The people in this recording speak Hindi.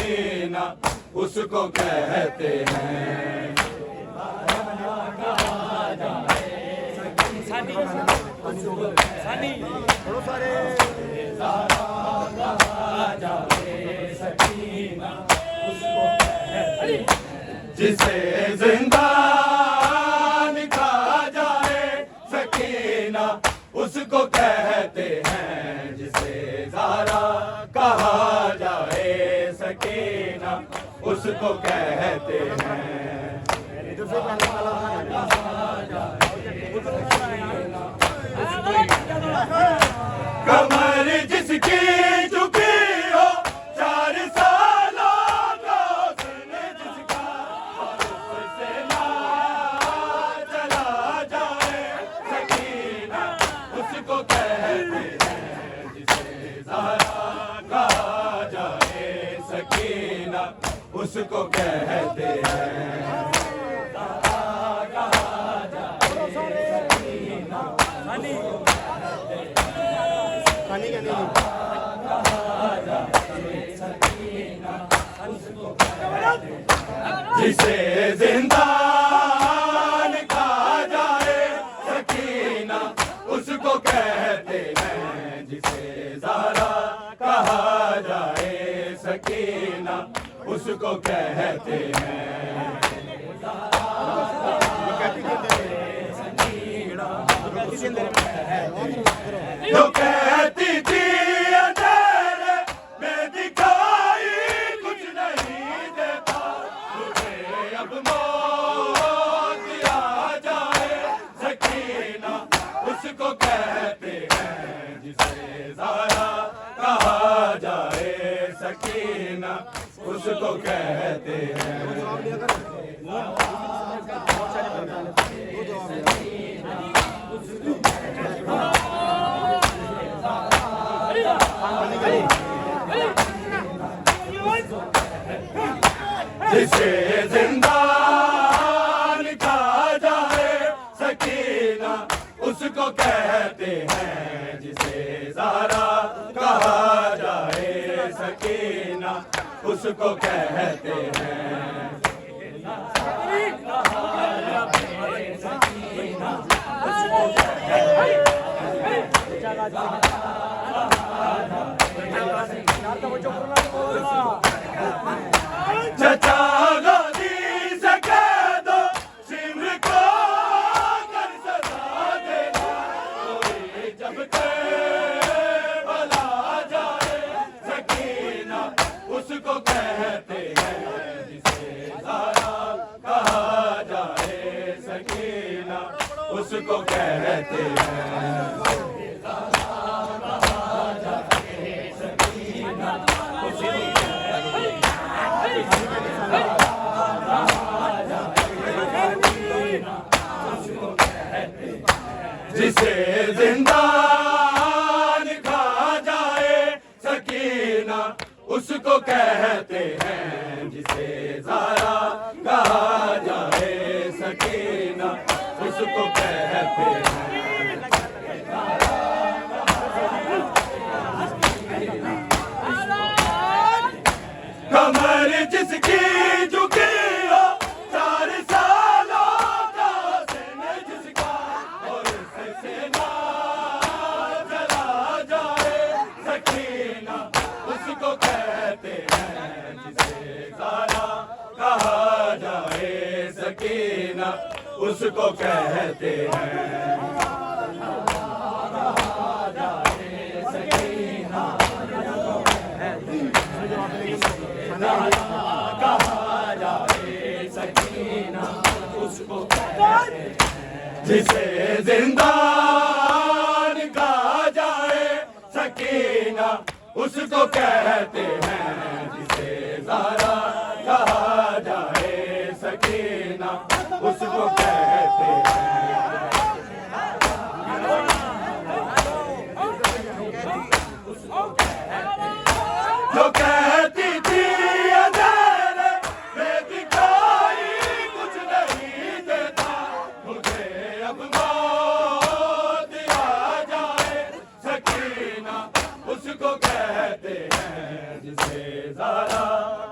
सकीना उसको कहते हैं। जिसे जिंदान खा जाए सकीना उसको कहते हैं। जिसे ज़ारा कहा जाए सकीना उसको कहते हैं। कमर जिसकी झुकी हो 4 सालों का उसने जिसका और उससे ना चला जाए सकीना उसको कहते हैं। जिसे ज़ारा कहा जाए सकीना उसको कहते हैं। जिसे जिंदान खा जाए सकीना उसको कहते हैं। जिसे ज़ारा कहा जाए सकीना उसको कहते हैं। जो कहती थी अंधेरे में दिखाई कुछ नहीं देता मुझे अब मौत आ जाए सकीना उसको कहते हैं। जिसे ज़ारा कहा जाए सकीना उसको कहते हैं। जिसे जिंदान खा जाए सकीना उसको कहते हैं। जिसे ज़ारा कहा जाए सकीना उसको कहते हैं। चचा गोदी से कह दो सिमर को कर सजा देना कोई जब भला जाए सकीना उसको कहते हैं। जिसे ज़ारा कहा जाए सकीना उसको कहते हैं। जिसे जिंदान खा जाए सकीना उसको कहते हैं। जिसे ज़ारा कहा जाए सकीना उसको कहते हैं। कमर जिसकी झुकी हो 4 सालों का उसने जिसका और उससे ना चला जाए सकीना उसको कहते हैं। जिसे ज़ारा कहा जाए सकीना उसको कहते हैं। कहा जाए सकीना उसको कहते हैं। जिसे जिंदान कहा जाए सकीना उसको कहते हैं।